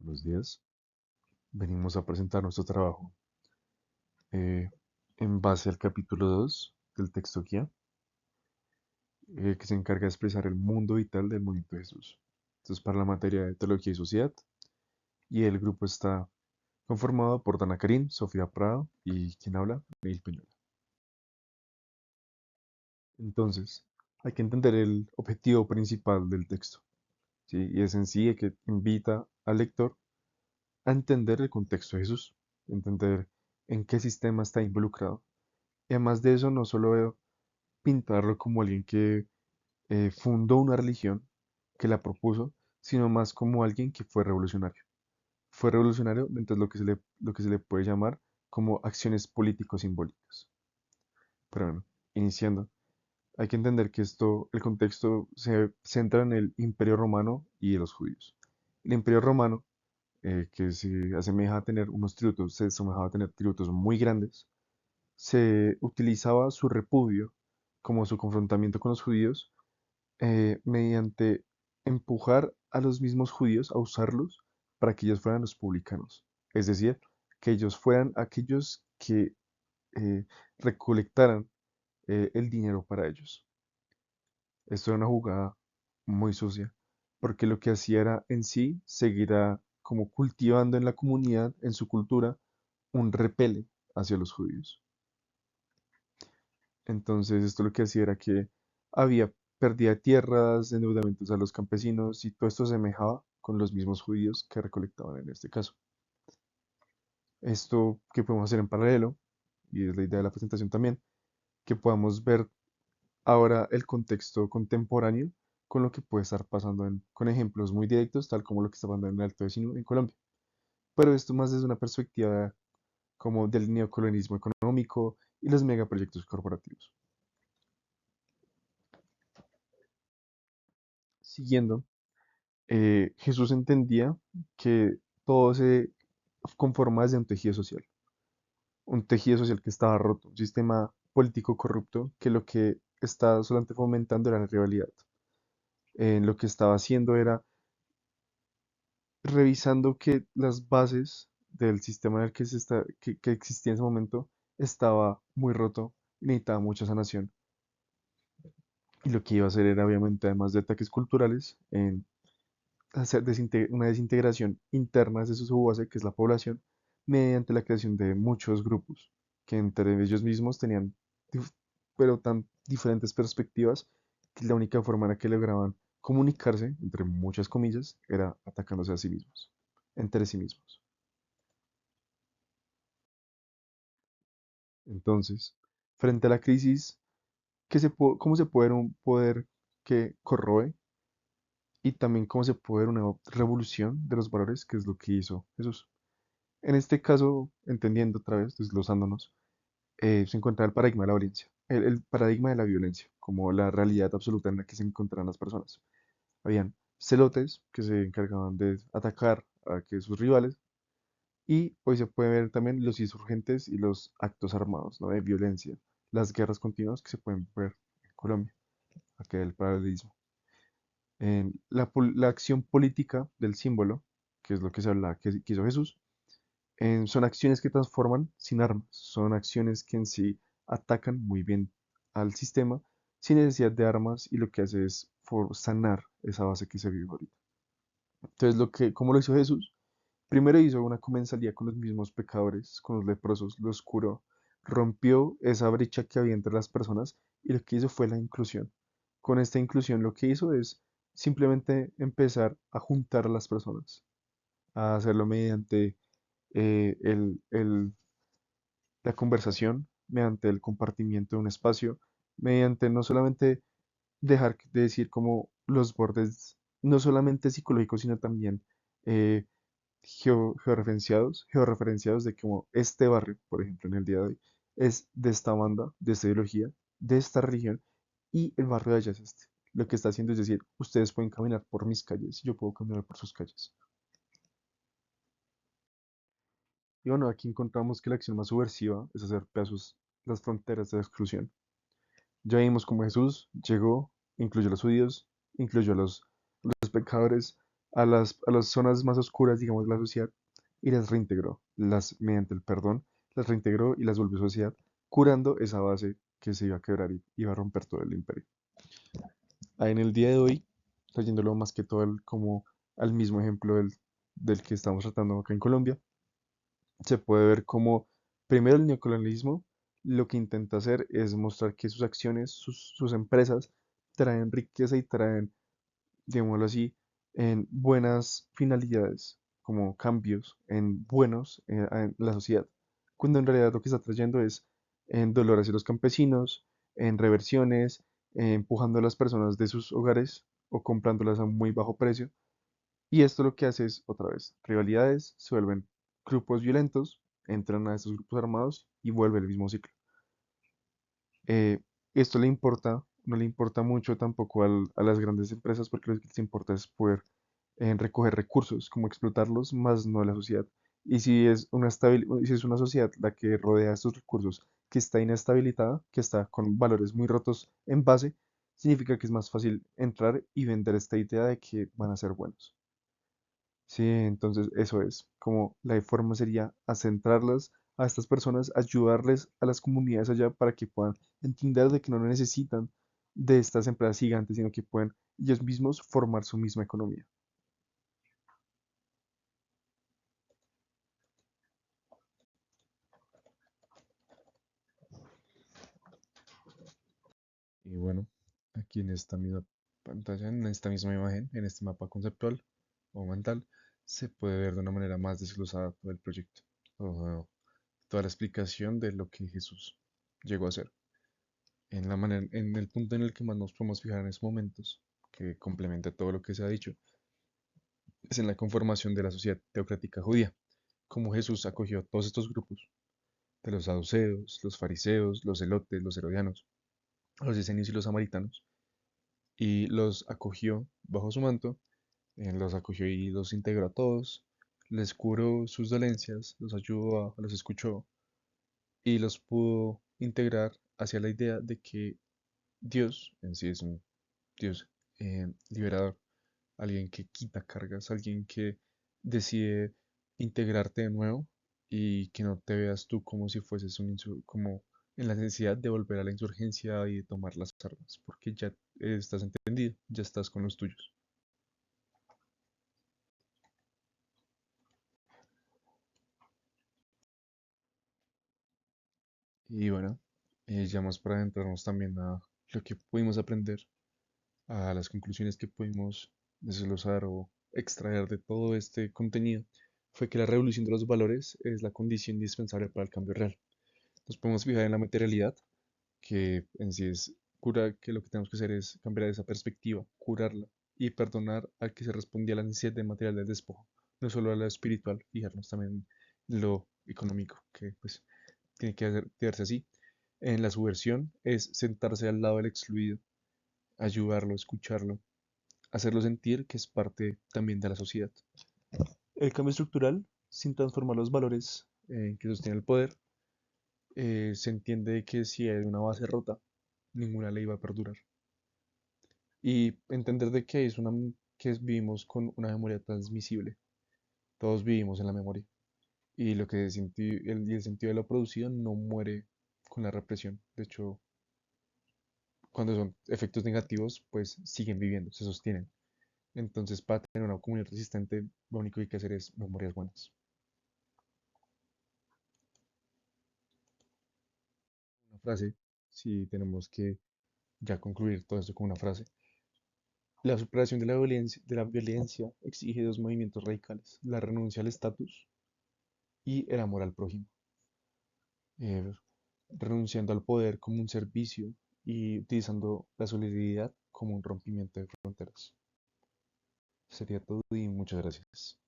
Buenos días. Venimos a presentar nuestro trabajo eh, en base al capítulo 2 del texto guía, que se encarga de expresar el mundo vital del movimiento de Jesús. Esto es para la materia de Teología y Sociedad, y el grupo está conformado por Dana Karim, Sofía Prado y quien habla, Neil Peñuela. Entonces, hay que entender el objetivo principal del texto, ¿sí? Y es en sí el que invita al lector a entender el contexto de Jesús, entender en qué sistema está involucrado. Y además de eso, no solo pintarlo como alguien que fundó una religión, que la propuso, sino más como alguien que fue revolucionario. Fue revolucionario dentro de lo que se le puede llamar como acciones político-simbólicas. Pero bueno, iniciando, hay que entender que el contexto se centra en el Imperio Romano y los judíos. El Imperio Romano, que se asemeja a tener unos tributos, se asemejaba a tener tributos muy grandes, se utilizaba su repudio como su confrontamiento con los judíos mediante empujar a los mismos judíos a usarlos para que ellos fueran los publicanos. Es decir, que ellos fueran aquellos que eh, recolectaran el dinero para ellos. Esto era una jugada muy sucia, porque lo que hacía era en sí seguir como cultivando en la comunidad, en su cultura, un repele hacia los judíos. Entonces, esto lo que hacía era que había pérdida de tierras, endeudamientos a los campesinos y todo esto se semejaba con los mismos judíos que recolectaban en este caso. Esto que podemos hacer en paralelo, y es la idea de la presentación también, que podamos ver ahora el contexto contemporáneo con lo que puede estar pasando con ejemplos muy directos, tal como lo que está pasando en el Alto Vecino en Colombia. Pero esto más desde una perspectiva como del neocolonialismo económico y los megaproyectos corporativos. Siguiendo, Jesús entendía que todo se conforma desde un tejido social que estaba roto, un sistema político corrupto que lo que estaba solamente fomentando era la rivalidad. Lo que estaba haciendo era revisando que las bases del sistema en el que, que existía en ese momento estaba muy roto y necesitaba mucha sanación. Y lo que iba a hacer era, obviamente, además de ataques culturales, en hacer una desintegración interna de su base, que es la población, mediante la creación de muchos grupos, que entre ellos mismos tenían, dif- pero tan diferentes perspectivas, que la única forma en la que lograban comunicarse, entre muchas comillas, era atacándose a sí mismos, entre sí mismos. Entonces, frente a la crisis, ¿cómo se puede ver un poder que corroe? Y también cómo se puede ver una revolución de los valores, que es lo que hizo Jesús. En este caso, entendiendo otra vez, desglosándonos, se encuentra el paradigma de la violencia, el paradigma de la violencia, como la realidad absoluta en la que se encontraban las personas. Habían celotes que se encargaban de atacar a que sus rivales, y hoy se puede ver también los insurgentes y los actos armados, ¿no? De violencia, las guerras continuas que se pueden ver en Colombia, aquel paralelismo. La acción política del símbolo, que es lo que se habla que hizo Jesús, son acciones que transforman sin armas, son acciones que en sí atacan muy bien al sistema sin necesidad de armas y lo que hace es sanar esa base que se vive ahorita. Entonces, ¿cómo lo hizo Jesús? Primero hizo una comensalía con los mismos pecadores, con los leprosos, los curó, rompió esa brecha que había entre las personas y lo que hizo fue la inclusión. Con esta inclusión lo que hizo es simplemente empezar a juntar a las personas, a hacerlo mediante eh, el, el- la conversación, mediante el compartimiento de un espacio, mediante no solamente dejar de decir como los bordes, no solamente psicológicos, sino también eh, georreferenciados de como este barrio, por ejemplo, en el día de hoy, es de esta banda, de esta ideología, de esta religión, y el barrio de allá es este. Lo que está haciendo es decir, ustedes pueden caminar por mis calles y yo puedo caminar por sus calles. Y bueno, aquí encontramos que la acción más subversiva es hacer pedazos las fronteras de la exclusión. Ya vimos cómo Jesús llegó, incluyó a los judíos, incluyó a los pecadores, a las zonas más oscuras, digamos, de la sociedad y las reintegró. Mediante el perdón, las reintegró y las volvió sociedad, curando esa base que se iba a quebrar y iba a romper todo el imperio. En el día de hoy, trayéndolo más que todo como al mismo ejemplo del que estamos tratando acá en Colombia, se puede ver como primero el neocolonialismo lo que intenta hacer es mostrar que sus acciones, sus empresas traen riqueza y traen, digámoslo así, en buenas finalidades, como cambios en buenos en la sociedad, cuando en realidad lo que está trayendo es en dolor hacia los campesinos, en reversiones, empujando a las personas de sus hogares o comprándolas a un muy bajo precio. Y esto lo que hace es, otra vez, rivalidades, se vuelven grupos violentos, entran a estos grupos armados y vuelve el mismo ciclo. Esto le importa, no le importa mucho tampoco a las grandes empresas porque lo que les importa es poder recoger recursos, como explotarlos, más no a la sociedad. Y si es una sociedad la que rodea estos recursos que está inestabilizada, que está con valores muy rotos en base, significa que es más fácil entrar y vender esta idea de que van a ser buenos. Sí, entonces eso es, como la forma sería a centrarlas a estas personas, ayudarles a las comunidades allá para que puedan entender de que no necesitan de estas empresas gigantes, sino que pueden ellos mismos formar su misma economía. Y bueno, aquí en esta misma pantalla, en esta misma imagen, en este mapa conceptual o mental, se puede ver de una manera más desglosada todo el proyecto, o toda la explicación de lo que Jesús llegó a hacer. En el punto en el que más nos podemos fijar en estos momentos, que complementa todo lo que se ha dicho, es en la conformación de la sociedad teocrática judía, como Jesús acogió a todos estos grupos, de los saduceos, los fariseos, los zelotes, los herodianos, los esenios y los samaritanos, y los acogió bajo su manto, los acogió y los integró a todos, les curó sus dolencias, los ayudó, los escuchó y los pudo integrar hacia la idea de que Dios en sí es un Dios liberador, alguien que quita cargas, alguien que decide integrarte de nuevo y que no te veas tú como si fueses como en la necesidad de volver a la insurgencia y de tomar las armas, porque ya estás entendido, ya estás con los tuyos. Y bueno, ya más para adentrarnos también a lo que pudimos aprender, a las conclusiones que pudimos desglosar o extraer de todo este contenido, fue que la revolución de los valores es la condición indispensable para el cambio real. Nos podemos fijar en la materialidad, que en sí es cura, que lo que tenemos que hacer es cambiar esa perspectiva, curarla y perdonar al que se respondía a la necesidad de material del despojo, no solo a la espiritual, fijarnos también en lo económico, que pues tiene que quedarse así. En la subversión es sentarse al lado del excluido, ayudarlo, escucharlo, hacerlo sentir que es parte también de la sociedad. El cambio estructural, sin transformar los valores que sostienen el poder, se entiende que si hay una base rota, ninguna ley va a perdurar. Y entender de que vivimos con una memoria transmisible. Todos vivimos en la memoria. Y lo que y el sentido de lo producido no muere con la represión. De hecho, cuando son efectos negativos, pues siguen viviendo, se sostienen. Entonces, para tener una comunidad resistente, lo único que hay que hacer es memorias buenas. Una frase, si tenemos que ya concluir todo esto con una frase. La superación de la violencia exige dos movimientos radicales, la renuncia al estatus y el amor al prójimo, eh, renunciando al poder como un servicio y utilizando la solidaridad como un rompimiento de fronteras. Sería todo y muchas gracias.